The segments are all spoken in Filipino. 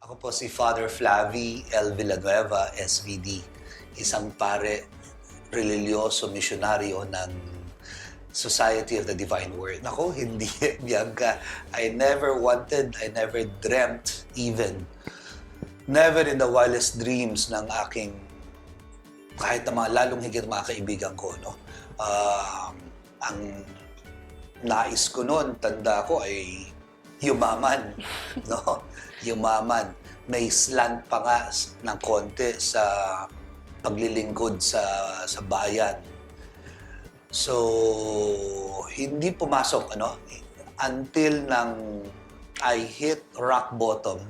Ako po si Father Flavi L. Villanueva, SVD, isang pare religyoso misyonaryo ng Society of the Divine Word. Ako, hindi, Bianca. I never wanted, I never dreamt even, never in the wildest dreams ng aking, kahit na mga lalong higit mga kaibigan ko, no? Ang nais ko noon, tanda ko, ay yumaman, no? Yumaman. May slant pa nga ng konti sa paglilingkod sa bayan. So, hindi pumasok, until I hit rock bottom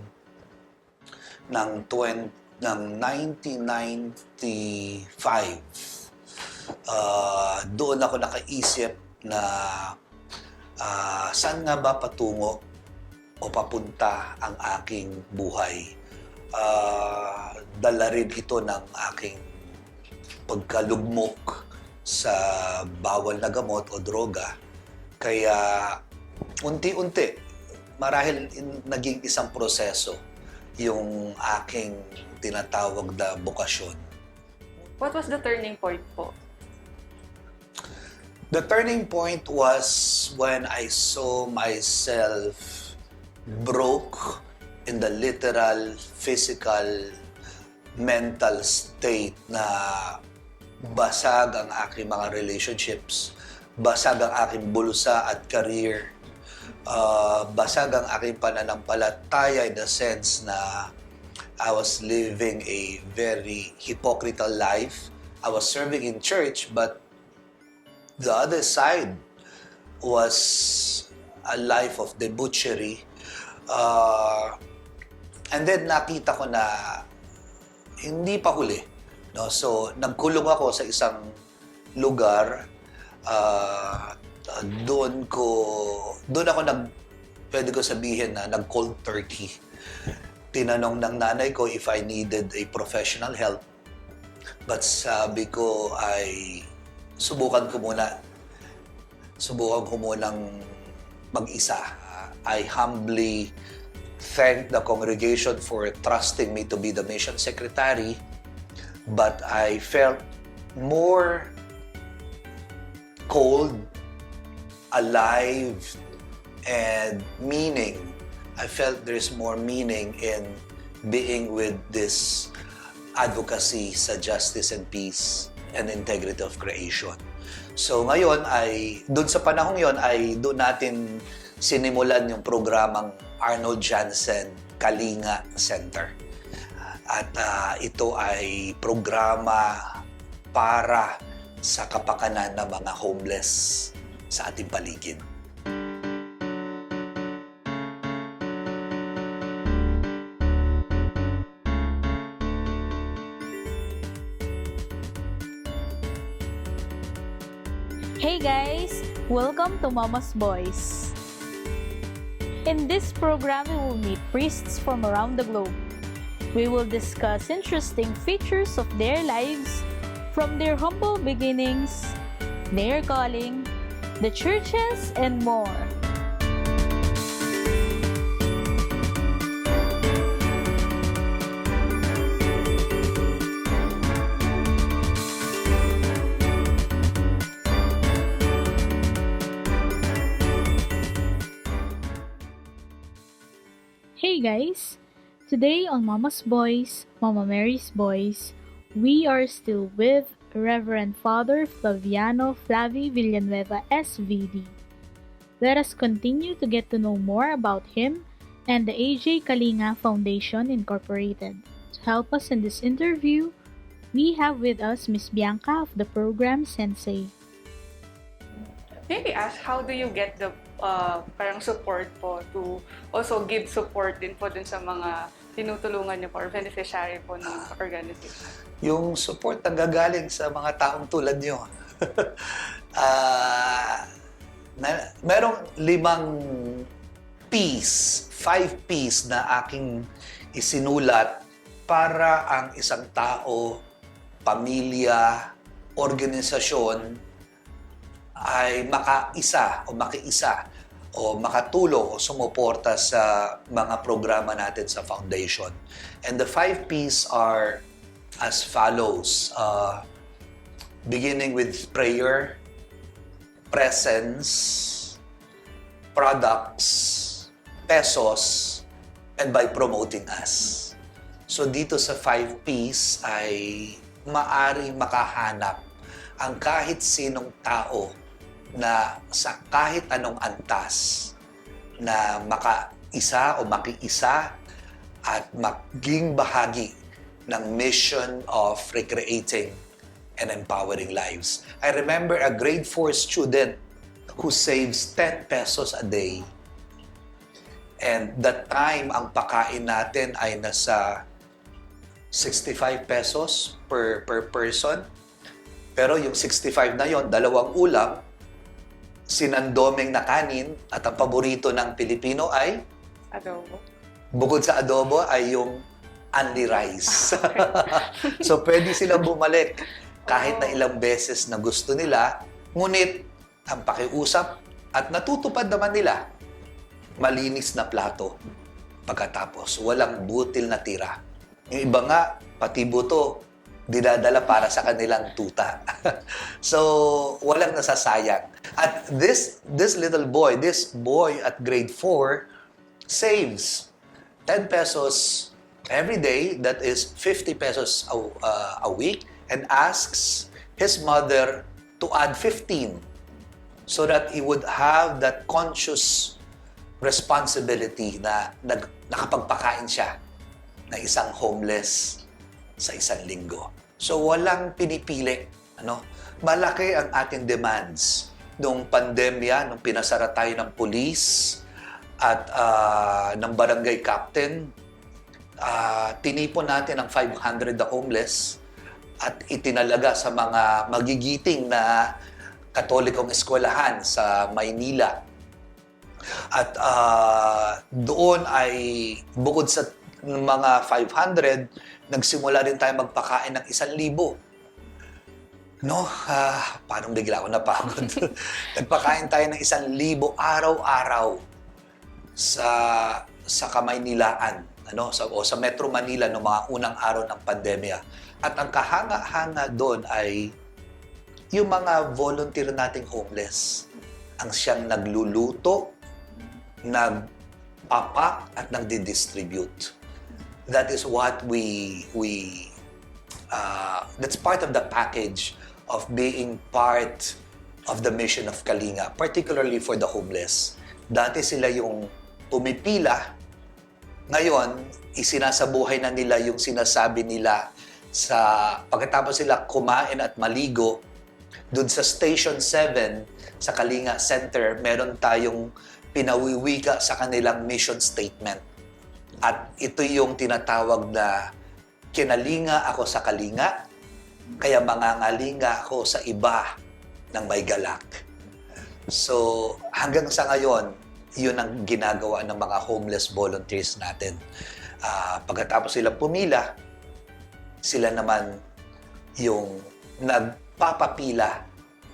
ng 1995. Doon ako nakaisip na saan nga ba patungo o papunta ang aking buhay. Dala rin ito ng aking pagkalugmok sa bawal na gamot o droga. Kaya unti-unti, marahil naging isang proseso yung aking tinatawag na bokasyon. What was the turning point po? The turning point was when I saw myself broke in the literal, physical, mental state na basag ang aking mga relationships, basag ang aking bulsa at career, basag ang aking pananampalataya in the sense na I was living a very hypocritical life. I was serving in church, but the other side was a life of debauchery. And then nakita ko na hindi pa huli. No? So, nagkulong ako sa isang lugar. Doon ako pwede ko sabihin na nag-cold turkey. Tinanong ng nanay ko if I needed a professional help. But sabi ko ay subukan ko munang mag-isa. I humbly thank the congregation for trusting me to be the mission secretary, but I felt more cold, alive, and meaning. I felt there's more meaning in being with this advocacy sa justice and peace and integrity of creation. So ngayon doon sa panahong yon doon natin sinimulan yung programang Arnold Janssen Kalinga Center. At ito ay programa para sa kapakanan ng mga homeless sa ating paligid. Hey guys! Welcome to Mama's Boys. In this program, we will meet priests from around the globe. We will discuss interesting features of their lives, from their humble beginnings, their calling, the churches, and more. Hey guys! Today on Mama's Boys, Mama Mary's Boys, we are still with Reverend Father Flaviano Flavi Villanueva, SVD. Let us continue to get to know more about him and the AJ Kalinga Foundation Incorporated. To help us in this interview, we have with us Miss Bianca of the program Sensei. Maybe ask, how do you get the parang support po to also give support din po dun sa mga tinutulungan niyo po or beneficiary po ng organization? Yung support na gagaling sa mga taong tulad niyo. Merong 5 Ps na aking isinulat para ang isang tao, pamilya, organisasyon ay makiisa o makatulong o sumuporta sa mga programa natin sa foundation. And the 5 P's are as follows. Beginning with prayer, presence, products, pesos, and by promoting us. So dito sa 5 P's ay maaring makahanap ang kahit sinong tao na sa kahit anong antas na makaisa o makiisa at maging bahagi ng mission of recreating and empowering lives. I remember a grade 4 student who saves 10 pesos a day. And that time, ang pakain natin ay nasa 65 pesos per person. Pero yung 65 na yon, 2 ulam, sinandoming na kanin, at ang paborito ng Pilipino ay, Adobo. bukod sa adobo, ay yung only rice. So pwede silang bumalik kahit na ilang beses na gusto nila, ngunit ang pakiusap at natutupad naman nila, malinis na plato pagkatapos, walang butil na tira. Yung iba nga, pati buto, dinadala para sa kanilang tuta. So, walang nasasayang. At this little boy, this boy at grade 4, saves 10 pesos every day, that is 50 pesos a week, and asks his mother to add 15 so that he would have that conscious responsibility na nakapagpakain siya ng isang homeless sa isang linggo. So walang pinipili, ano? Malaki ang ating demands. Nung pandemya, nung pinasara tayo ng police at ng barangay captain, tinipon natin ang 500 na homeless at itinalaga sa mga magigiting na Katolikong eskwelahan sa Maynila. At doon ay bukod sa mga 500, nagsimula rin tayo magpakain ng 1,000. No? Parang bigla ako napagod. Nagpakain tayo ng 1,000 araw-araw sa Kamaynilaan, ano? Sa Metro Manila noong mga unang araw ng pandemya. At ang kahanga-hanga doon ay yung mga volunteer nating homeless ang siyang nagluluto, nagpapak at nagdi-distribute. That is what that's part of the package of being part of the mission of Kalinga, particularly for the homeless. Dati sila yung pumipila, ngayon isinasabuhay na nila yung sinasabi nila sa pagkatapos sila kumain at maligo. Doon sa Station 7 sa Kalinga Center, meron tayong pinawiwika sa kanilang mission statement. At ito yung tinatawag na kinalinga ako sa Kalinga, kaya mangangalinga ako sa iba ng may galak. So hanggang sa ngayon, yun ang ginagawa ng mga homeless volunteers natin. Pagkatapos silang pumila, sila naman yung nagpapapila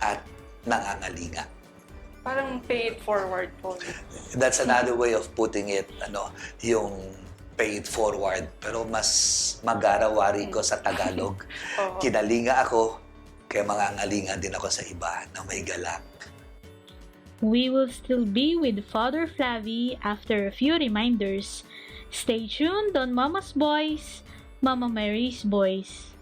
at nangangalinga. Parang pay it forward po. That's another way of putting it, yung pay it forward. Pero mas magarawari ko sa Tagalog. Kinalinga ako, kaya mangangalinga din ako sa iba na may galak. We will still be with Father Flavi after a few reminders. Stay tuned on Mama's Boys, Mama Mary's Boys.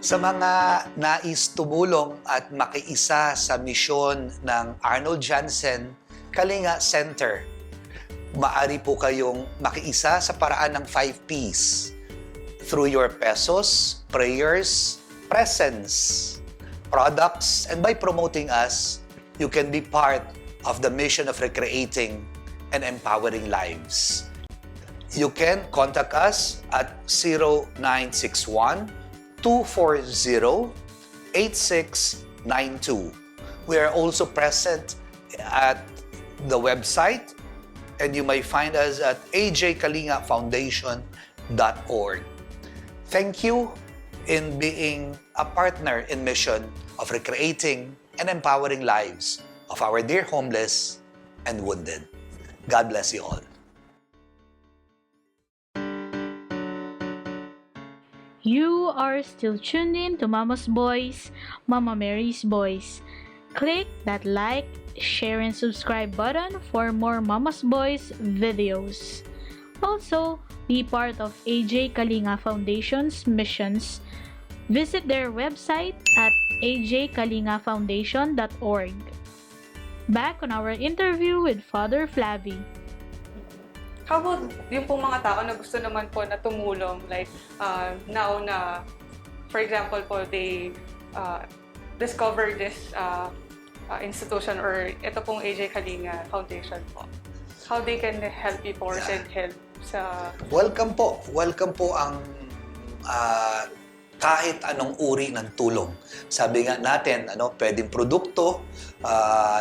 Sa mga nais tumulong at makiisa sa misyon ng Arnold Jansen Kalinga Center, maaari po kayong makiisa sa paraan ng 5 P's. Through your pesos, prayers, presence, products, and by promoting us, you can be part of the mission of recreating and empowering lives. You can contact us at 0961-240-8692. We are also present at the website, and you may find us at ajkalingafoundation.org. Thank you in being a partner in mission of recreating and empowering lives of our dear homeless and wounded. God bless you all. You are still tuned in to Mama's Boys, Mama Mary's Boys. Click that like, share, and subscribe button for more Mama's Boys videos. Also, be part of AJ Kalinga Foundation's missions. Visit their website at ajkalingafoundation.org. Back on our interview with Father Flavie. How about yung pong mga tao na gusto naman po na tumulong, like now na, for example po, they discover this institution or ito pong AJ Kalinga Foundation po. How they can help people or send help sa... Welcome po. Welcome po ang kahit anong uri ng tulong. Sabi nga natin, pwedeng produkto,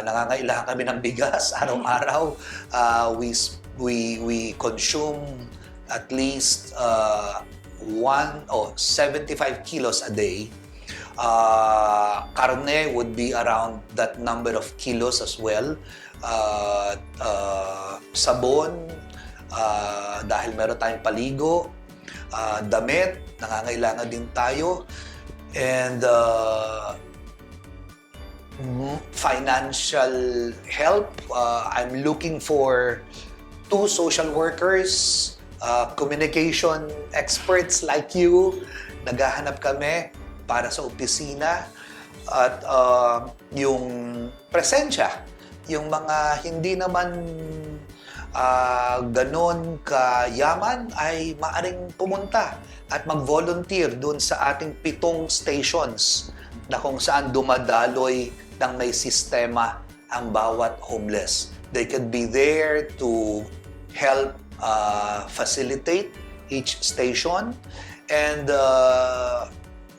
nangangailangan kami ng bigas araw-araw. We consume at least 75 kilos a day. Karne would be around that number of kilos as well. Sabon, dahil meron tayong paligo, damit, nangangailangan din tayo. And financial help, I'm looking for 2 social workers, communication experts like you. Naghahanap kami para sa opisina. At yung presensya, yung mga hindi naman ganon kayaman ay maaring pumunta at mag-volunteer doon sa ating 7 stations na kung saan dumadaloy ng may sistema ang bawat homeless. They could be there to help facilitate each station. And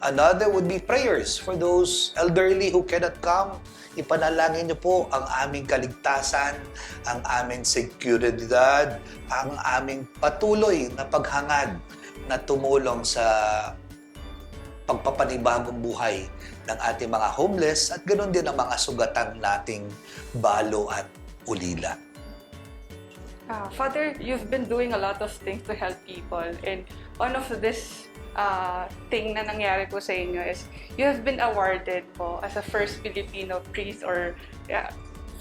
another would be prayers for those elderly who cannot come. Ipanalangin niyo po ang aming kaligtasan, ang aming seguridad, ang aming patuloy na paghangad na tumulong sa pagpapanibagong buhay ng ating mga homeless at ganoon din ang mga sugatan nating balo at ulila. Father, you've been doing a lot of things to help people, and one of this thing na nangyari po sa inyo is you have been awarded po as a first Filipino priest or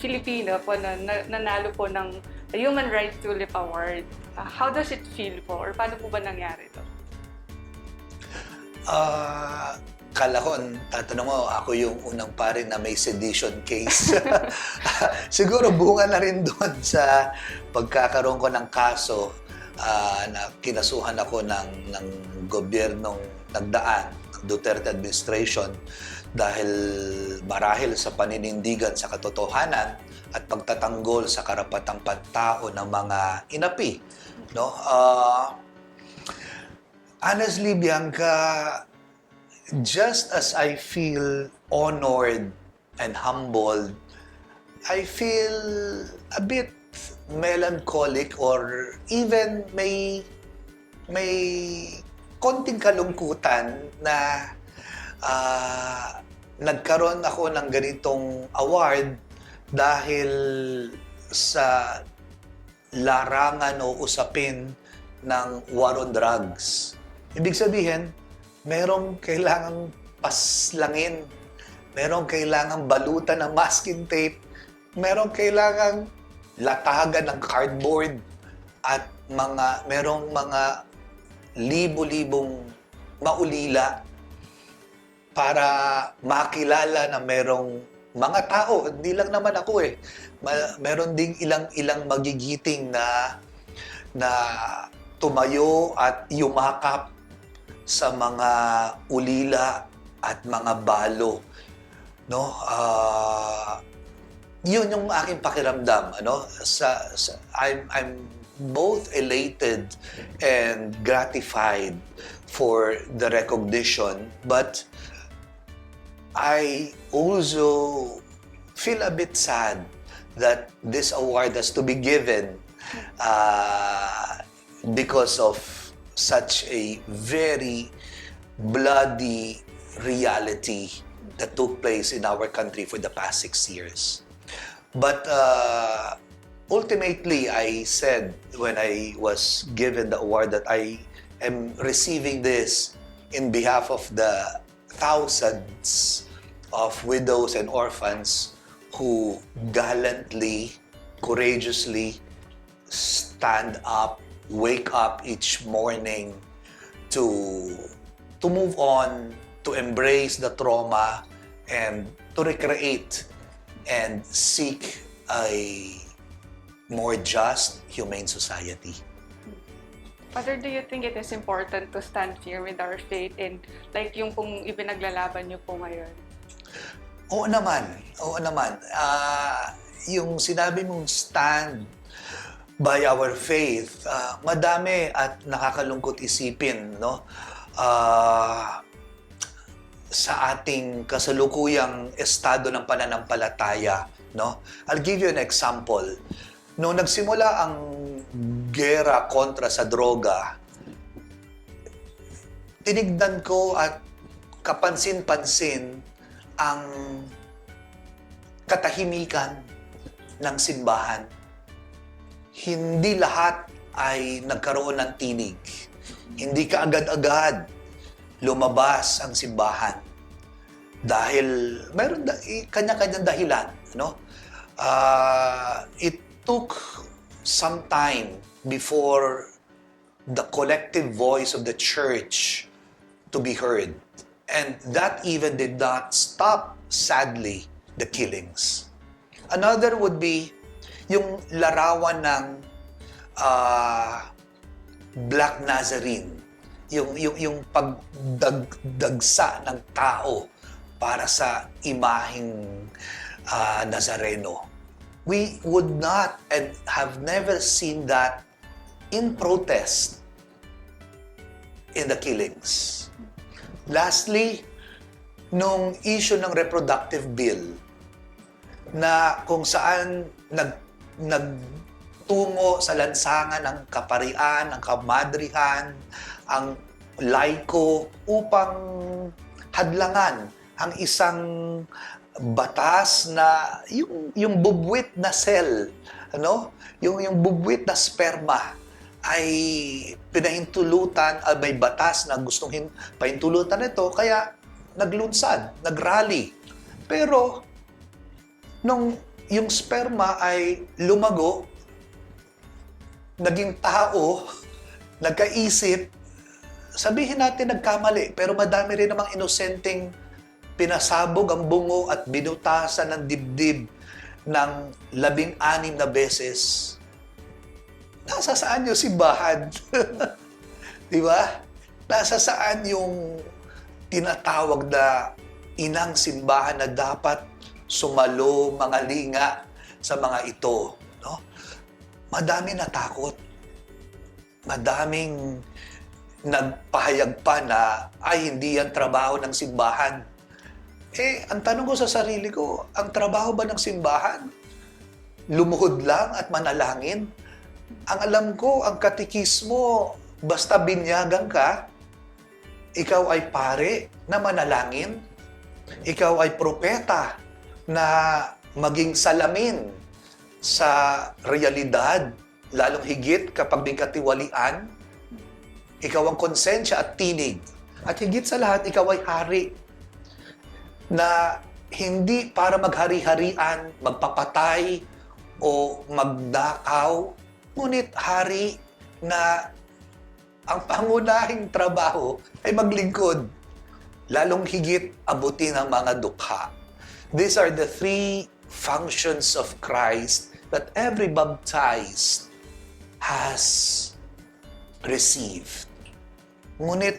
Filipino po na nanalo po ng Human Rights Tulip Award. How does it feel po or paano po ba nangyari to? Kala ko, tatanong mo, ako yung unang pare na may sedition case. Siguro bunga na rin doon sa pagkakaroon ko ng kaso na kinasuhan ako ng gobyernong nagdaan, ng Duterte administration, dahil marahil sa paninindigan sa katotohanan at pagtatanggol sa karapatang pantao ng mga inapi. No? Honestly, Bianca, just as I feel honored and humbled, I feel a bit melancholic or even may konting kalungkutan na nagkaroon ako ng ganitong award dahil sa larangan o usapin ng war on drugs. Ibig sabihin, merong kailangang paslangin, merong kailangang balutan ng masking tape, merong kailangang latagan ng cardboard, at merong mga libo-libong maulila para makilala na merong mga tao, hindi lang naman ako meron ding ilang magigiting na tumayo at yumakap sa mga ulila at mga balo, no? Yun yung aking pakiramdam, I'm both elated and gratified for the recognition, but I also feel a bit sad that this award has to be given because of such a very bloody reality that took place in our country for the past 6 years. But ultimately, I said when I was given the award that I am receiving this in behalf of the thousands of widows and orphans who gallantly, courageously stand up, wake up each morning to move on, to embrace the trauma, and to recreate and seek a more just, humane society. Father, do you think it is important to stand firm with our faith and like yung pong ipinaglalaban niyo po ngayon? Oo naman. Oo naman. Yung sinabi mong stand by our faith, madami at nakakalungkot isipin, no? Sa ating kasalukuyang estado ng pananampalataya, no? I'll give you an example. Nung nagsimula ang gera kontra sa droga, tinignan ko at kapansin-pansin ang katahimikan ng simbahan. Hindi lahat ay nagkaroon ng tinig. Hindi kaagad-agad lumabas ang simbahan. Dahil mayroon kanya-kanyang dahilan, no? It took some time before the collective voice of the church to be heard. And that even did not stop, sadly, the killings. Another would be yung larawan ng Black Nazarene, yung pagdagsa ng tao para sa imaheng Nazareno. We would not and have never seen that in protest in the killings. Lastly, nung issue ng reproductive bill na kung saan nagtungo sa lansangan ng kaparian, ng kamadrihan, ang laiko upang hadlangan ang isang batas na yung bubwit na cell, ano? Yung bubwit na sperma ay pinahintulutan, may batas na gustong pahintulutan ito, kaya naglunsad, nagrally. Pero nung yung sperma ay lumago, naging tao, nagkaisip, sabihin natin nagkamali, pero madami rin namang inosenteng pinasabog ang bungo at binutasan ng dibdib ng 16 na beses. Nasa saan yung simbahan? Di ba? Nasa saan yung tinatawag na inang simbahan na dapat sumalo, mangalinga sa mga ito? No? Madami natakot. Madaming nagpahayag pa na ay hindi yan trabaho ng simbahan. Ang tanong ko sa sarili ko, ang trabaho ba ng simbahan? Lumuhod lang at manalangin? Ang alam ko, ang katikismo, basta binyagan ka, ikaw ay pare na manalangin, ikaw ay propeta na maging salamin sa realidad, lalong higit kapag may katiwalian, ikaw ang konsensya at tinig. At higit sa lahat, ikaw ay hari na hindi para maghari-harian, magpapatay o magdakaw, ngunit hari na ang pangunahing trabaho ay maglingkod, lalong higit abutin ang mga dukha. These are the 3 functions of Christ that every baptized has received. Ngunit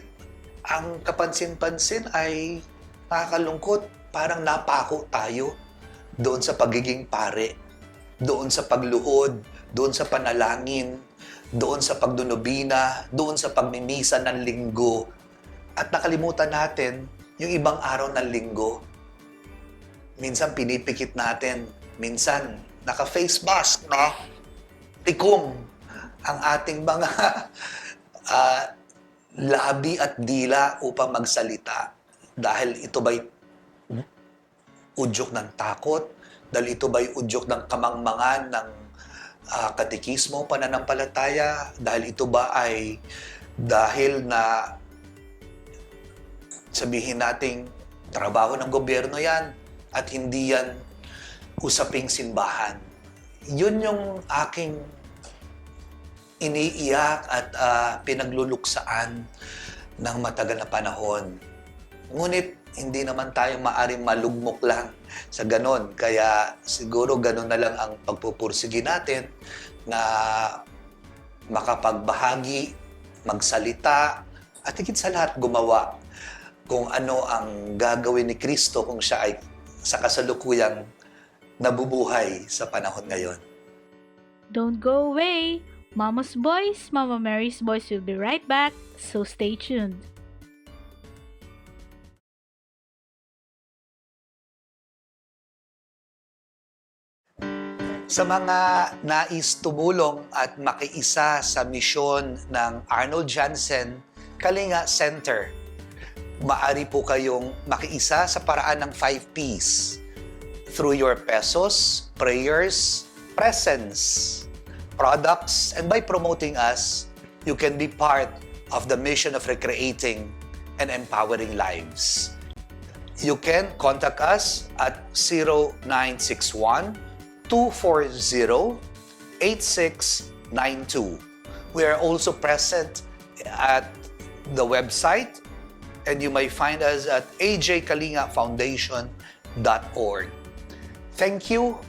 ang kapansin-pansin ay nakakalungkot, parang napako tayo doon sa pagiging pare, doon sa pagluhod, doon sa panalangin, doon sa pagdunobina, doon sa pagmimisa ng linggo. At nakalimutan natin yung ibang araw ng linggo. Minsan pinipikit natin, minsan naka-face mask, no? Tikom ang ating mga labi at dila upang magsalita dahil ito ba'y udyok ng takot, dahil ito ba'y udyok ng kamangmangan ng katekismo, pananampalataya, dahil ito ba ay dahil na sabihin nating trabaho ng gobyerno yan at hindi yan usaping simbahan. Yun yung aking iniiyak at pinagluluksaan ng matagal na panahon. Ngunit hindi naman tayo maaring malugmok lang sa ganon. Kaya siguro ganon na lang ang pagpupursige natin na makapagbahagi, magsalita, at higit sa lahat gumawa kung ano ang gagawin ni Kristo kung siya ay sa kasalukuyang nabubuhay sa panahon ngayon. Don't go away! Mama's Boys, Mama Mary's Boys will be right back, so stay tuned. Sa mga nais tumulong at makiisa sa misyon ng Arnold Jansen Kalinga Center, maaari po kayong makiisa sa paraan ng 5 Ps through your pesos, prayers, presence, products, and by promoting us, you can be part of the mission of recreating and empowering lives. You can contact us at 0961-240-8692. We are also present at the website, and you may find us at ajkalingafoundation.org. Thank you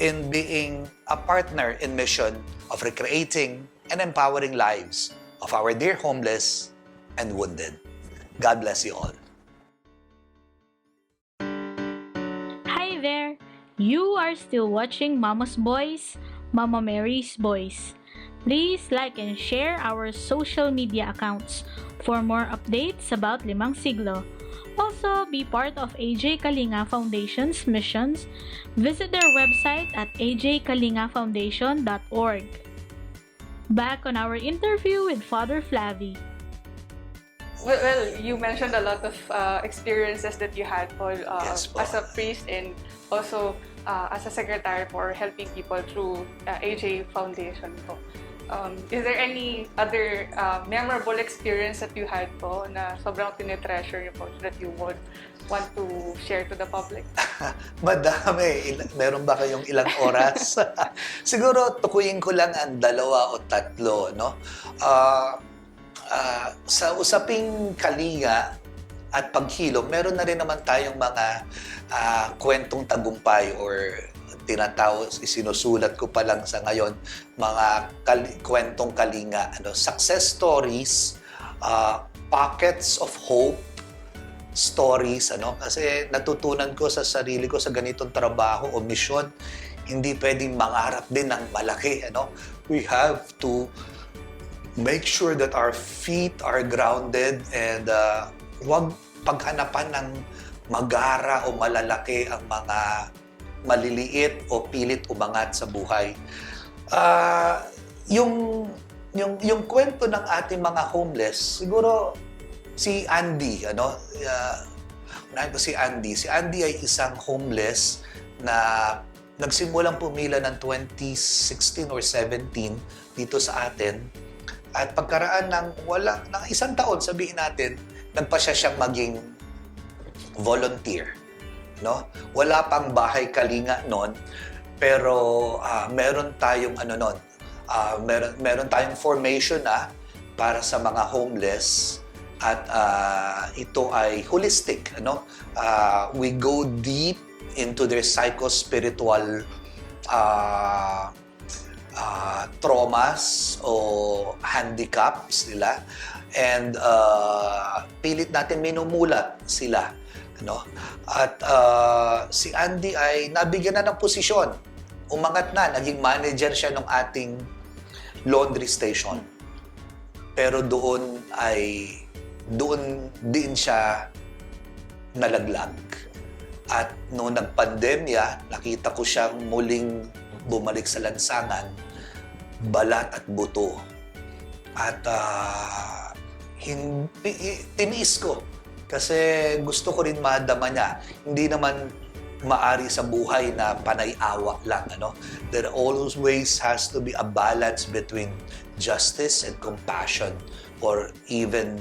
in being a partner in mission of recreating and empowering lives of our dear homeless and wounded. God bless you all. Hi there! You are still watching Mama's Boys, Mama Mary's Boys. Please like and share our social media accounts for more updates about Limang Siglo. Also, be part of AJ Kalinga Foundation's missions. Visit their website at ajkalingafoundation.org. Back on our interview with Father Flavie. Well, you mentioned a lot of experiences that you had, Paul, Yes, po. as a priest and also as a secretary for helping people through AJ Foundation po. Is there any other memorable experience that you had po na sobrang tinitreasure niyo po that you would want to share to the public? Madami. Meron ba kayong ilang oras? Siguro, tukuyin ko lang ang 2 o 3, no? Sa usaping kalinga at paghilom, meron na rin naman tayong mga kwentong tagumpay or tinatawag, isinusulat ko pa lang sa ngayon, mga kwentong kalinga, success stories, pockets of hope, stories, kasi natutunan ko sa sarili ko sa ganitong trabaho o misyon, hindi pwedeng mangarap din ng malaki, We have to make sure that our feet are grounded and huwag paghanapan ng magara o malalaki ang mga maliliit o pilit umangat sa buhay. Yung kwento ng ating mga homeless, siguro si Andy, unahin ko si Andy. Si Andy ay isang homeless na nagsimulang pumila ng 2016 or 17 dito sa atin. At pagkaraan ng isang taon, sabihin natin, nagpa siyang maging volunteer. Wala pang bahay kalinga noon, pero meron tayong meron tayong formation para sa mga homeless at ito ay holistic, we go deep into their psycho-spiritual traumas o handicaps nila, and pilit natin minumulat sila. At si Andy ay nabigyan na ng posisyon. Umangat na, naging manager siya ng ating laundry station. Pero doon din siya nalaglag. At noong nagpandemya, nakita ko siyang muling bumalik sa lansangan, balat at buto. At tiniis ko. Kasi gusto ko rin madama niya. Hindi naman maari sa buhay na panay-awa lang. There always has to be a balance between justice and compassion. Or even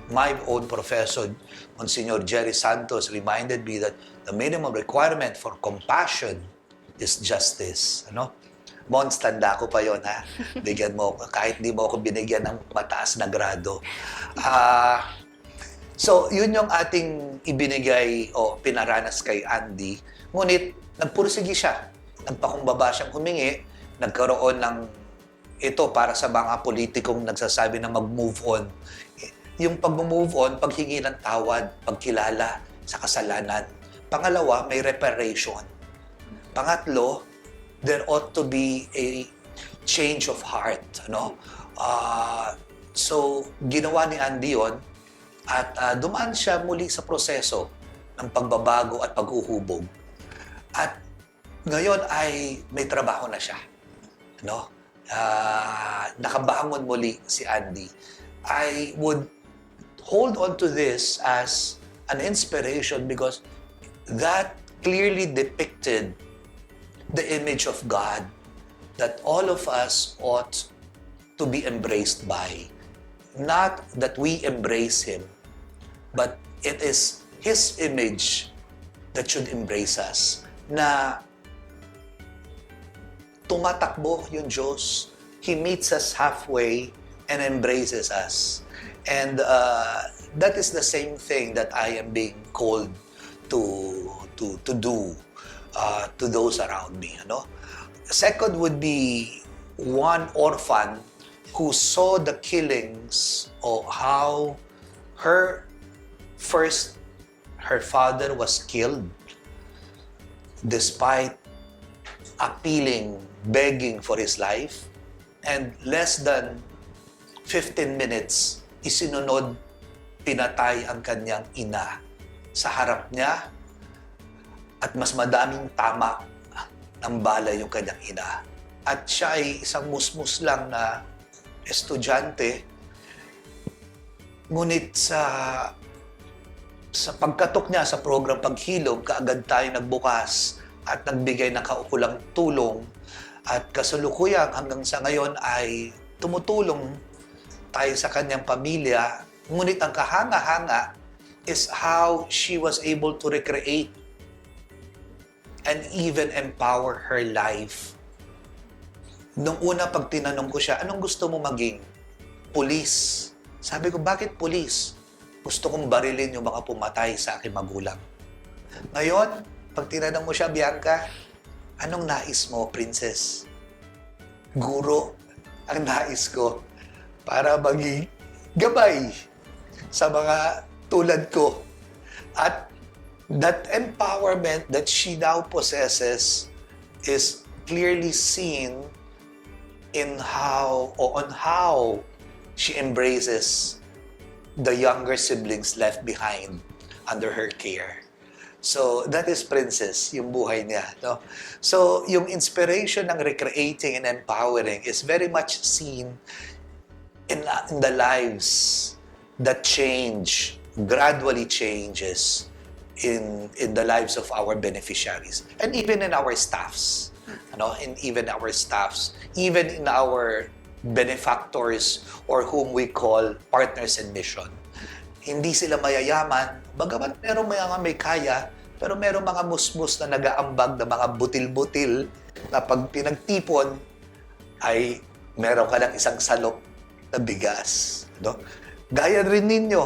my own professor, Monsignor Jerry Santos, reminded me that the minimum requirement for compassion is justice. Mons, tanda ko pa yon, ha? Bigyan mo ako, kahit di mo ako binigyan ng mataas na grado. So, yun yung ating ibinigay o pinaranas kay Andy. Ngunit, nagpursigi siya. Nagpakumbaba siyang humingi. Nagkaroon ng ito para sa mga politikong nagsasabi na mag-move on. Yung pag-move on, paghingi ng tawad, pagkilala sa kasalanan. Pangalawa, may reparation. Pangatlo, there ought to be a change of heart. So, ginawa ni Andy yun at dumaan siya muli sa proseso ng pagbabago at paghuhubog. At ngayon ay may trabaho na siya. Nakabangon muli si Andy. I would hold on to this as an inspiration because that clearly depicted the image of God that all of us ought to be embraced by. Not that we embrace Him, but it is His image that should embrace us. Na tumatakbo yung Diyos. He meets us halfway and embraces us. And that is the same thing that I am being called to do to those around me. Second would be one orphan who saw the killings of how her father was killed despite appealing, begging for his life, and less than 15 minutes, isinunod, pinatay ang kanyang ina sa harap niya at mas madaming tama ng bala yung kanyang ina. At siya ay isang musmus lang na estudyante, ngunit sa pagkatok niya sa program Paghilom, kaagad tayo nagbukas at nagbigay ng kaukulang tulong at kasalukuyang hanggang sa ngayon ay tumutulong tayo sa kanyang pamilya. Ngunit ang kahanga-hanga is how she was able to recreate and even empower her life. Nung una, pag tinanong ko siya, anong gusto mo maging? Pulis. Sabi ko, bakit pulis? Gusto kong barilin yung mga pumatay sa aking magulang. Ngayon, pag tinanong mo siya, Bianca, anong nais mo, princess? Guro ang nais ko para maging gabay sa mga tulad ko. At that empowerment that she now possesses is clearly seen on how she embraces the younger siblings left behind under her care. So, that is Princess, yung buhay niya. So, yung inspiration ng recreating and empowering is very much seen in the lives that gradually changes in the lives of our beneficiaries. And even in our staffs. Even in our benefactors or whom we call partners in mission. Hindi sila mayayaman, bagamat merong mga may kaya, pero merong mga musmus na nag-aambag na mga butil-butil na pag pinagtipon ay meron ka ng isang salop na bigas. Gaya rin ninyo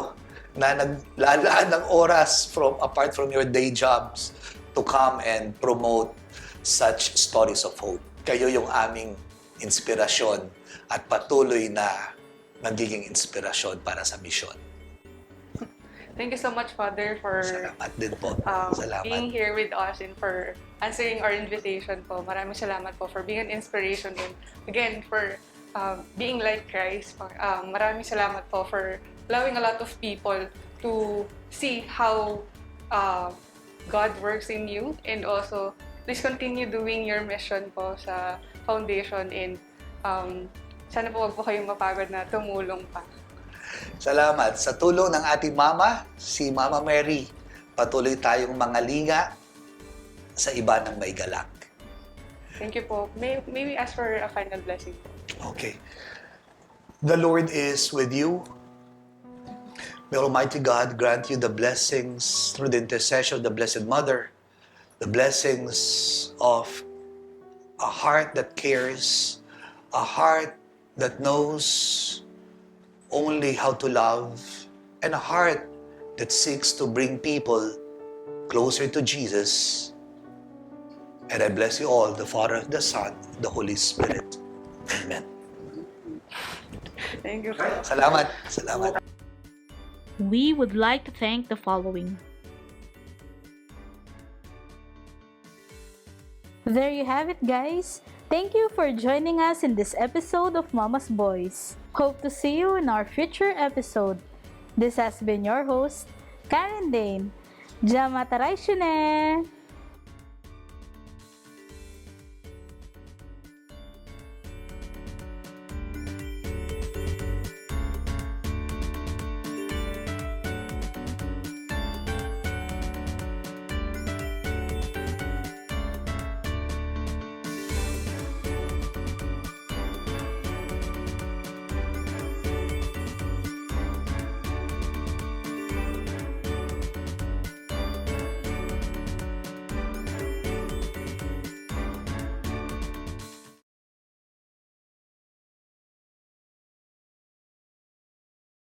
na naglalaan ng oras apart from your day jobs to come and promote such stories of hope. Kayo yung aming inspirasyon at patuloy na magiging inspirasyon para sa misyon. Thank you so much, Father, for Salamat din po. Salamat. being here with us and for answering our invitation po. Maraming salamat po for being an inspiration and again, for being like Christ. Maraming salamat po for allowing a lot of people to see how God works in you, and also please continue doing your mission po sa foundation, and sana po wag po kayong mapagod na tumulong pa. Salamat. Sa tulong ng ating mama, si Mama Mary, patuloy tayong mangalinga sa iba ng may galak. Thank you po. May we ask for a final blessing po? Okay. The Lord is with you. May Almighty God grant you the blessings through the intercession of the Blessed Mother, the blessings of a heart that cares, a heart that knows only how to love, and a heart that seeks to bring people closer to Jesus. And I bless you all, the Father, the Son, the Holy Spirit. Amen. Thank you po. Salamat. Salamat. We would like to thank the following. There you have it, guys. Thank you for joining us in this episode of Mama's Boys. Hope to see you in our future episode. This has been your host, Karen Dane. Jamataray Shune!